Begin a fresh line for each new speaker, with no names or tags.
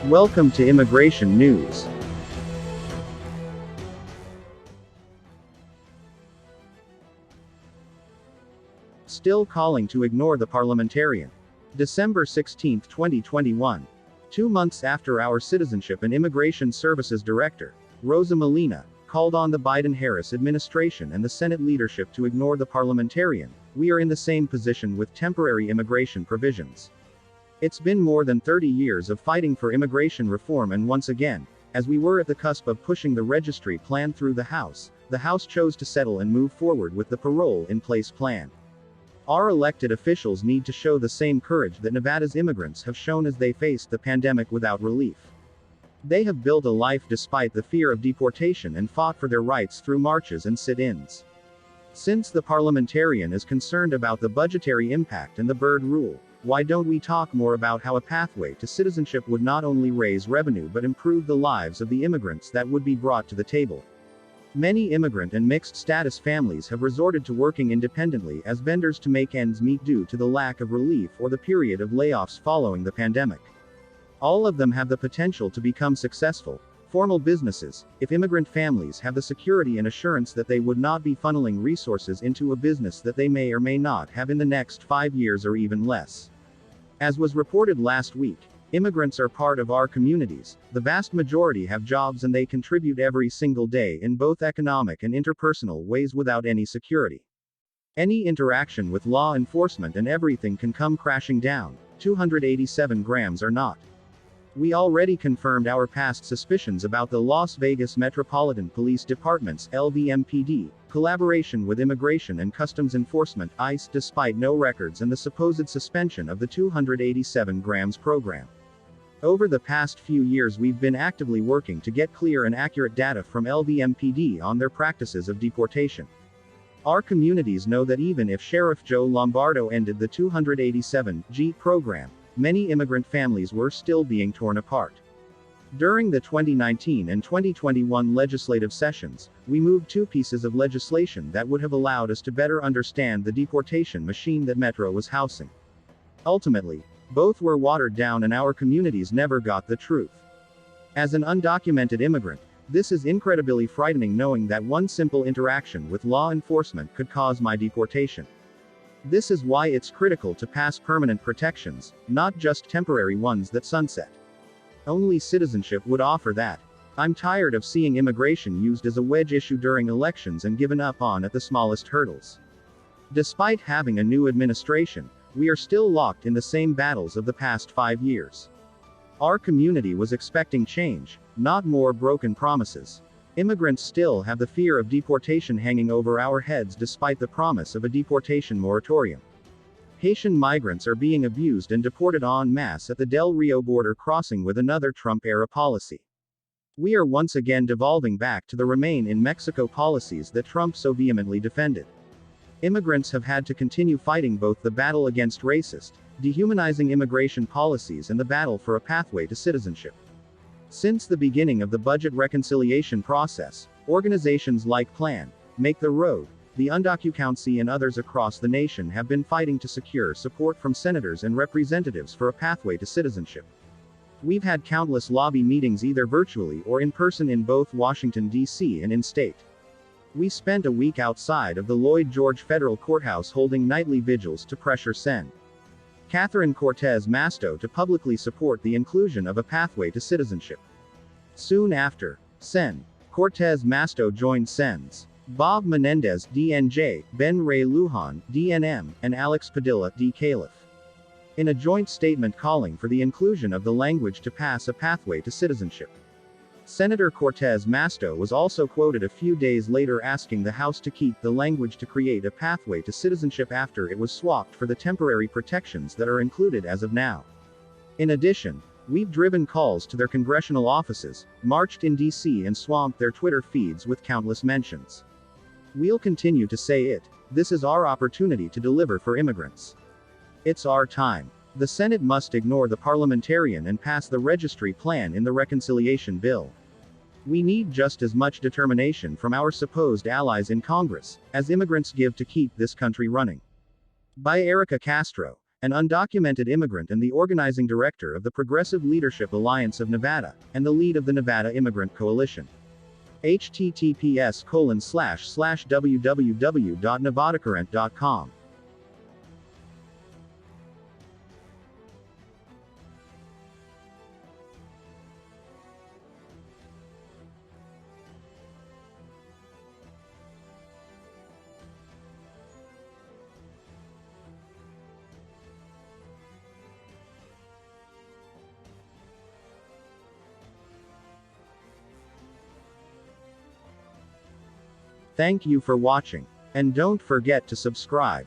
Welcome to Immigration News. Still calling to ignore the Parliamentarian. December 16, 2021. 2 months after our Citizenship and Immigration Services Director, Rosa Molina, called on the Biden-Harris administration and the Senate leadership to ignore the Parliamentarian, we are in the same position with temporary immigration provisions. It's been more than 30 years of fighting for immigration reform, and once again, as we were at the cusp of pushing the registry plan through the House chose to settle and move forward with the parole in place plan. Our elected officials need to show the same courage that Nevada's immigrants have shown as they faced the pandemic without relief. They have built a life despite the fear of deportation and fought for their rights through marches and sit-ins. Since the Parliamentarian is concerned about the budgetary impact and the Byrd rule, why don't we talk more about how a pathway to citizenship would not only raise revenue but improve the lives of the immigrants that would be brought to the table? Many immigrant and mixed status families have resorted to working independently as vendors to make ends meet due to the lack of relief or the period of layoffs following the pandemic. All of them have the potential to become successful, formal businesses, if immigrant families have the security and assurance that they would not be funneling resources into a business that they may or may not have in the next 5 years or even less. As was reported last week, immigrants are part of our communities, the vast majority have jobs and they contribute every single day in both economic and interpersonal ways without any security. Any interaction with law enforcement and everything can come crashing down, 287 grams or not. We already confirmed our past suspicions about the Las Vegas Metropolitan Police Department's LVMPD collaboration with Immigration and Customs Enforcement (ICE) despite no records and the supposed suspension of the 287 grams program. Over the past few years we've been actively working to get clear and accurate data from LVMPD on their practices of deportation. Our communities know that even if Sheriff Joe Lombardo ended the 287G program, many immigrant families were still being torn apart. During the 2019 and 2021 legislative sessions, we moved 2 pieces of legislation that would have allowed us to better understand the deportation machine that Metro was housing. Ultimately, both were watered down and our communities never got the truth. As an undocumented immigrant, this is incredibly frightening knowing that one simple interaction with law enforcement could cause my deportation. This is why it's critical to pass permanent protections, not just temporary ones that sunset. Only citizenship would offer that. I'm tired of seeing immigration used as a wedge issue during elections and given up on at the smallest hurdles. Despite having a new administration, we are still locked in the same battles of the past 5 years. Our community was expecting change, not more broken promises. Immigrants still have the fear of deportation hanging over our heads despite the promise of a deportation moratorium. Haitian migrants are being abused and deported en masse at the Del Rio border crossing with another Trump-era policy. We are once again devolving back to the Remain in Mexico policies that Trump so vehemently defended. Immigrants have had to continue fighting both the battle against racist, dehumanizing immigration policies and the battle for a pathway to citizenship. Since the beginning of the budget reconciliation process, organizations like Plan, Make the Road, the Undocumented and others across the nation have been fighting to secure support from senators and representatives for a pathway to citizenship. We've had countless lobby meetings either virtually or in person in both Washington, D.C. and in-state. We spent a week outside of the Lloyd George Federal Courthouse holding nightly vigils to pressure Sen. Catherine Cortez Masto to publicly support the inclusion of a pathway to citizenship. Soon after, Sen. Cortez Masto joined Sen's Bob Menendez, DNJ, Ben Ray Lujan, DNM, and Alex Padilla, D. Caliph, in a joint statement calling for the inclusion of the language to pass a pathway to citizenship. Senator Cortez Masto was also quoted a few days later asking the House to keep the language to create a pathway to citizenship after it was swapped for the temporary protections that are included as of now. In addition, we've driven calls to their congressional offices, marched in D.C. and swamped their Twitter feeds with countless mentions. We'll continue to say it. This is our opportunity to deliver for immigrants. It's our time. The Senate must ignore the Parliamentarian and pass the registry plan in the reconciliation bill. We need just as much determination from our supposed allies in Congress, as immigrants give to keep this country running. By Erica Castro. an undocumented immigrant and the organizing director of the Progressive Leadership Alliance of Nevada, and the lead of the Nevada Immigrant Coalition. https://www.nevadacurrent.com. Thank you for watching. And don't forget to subscribe.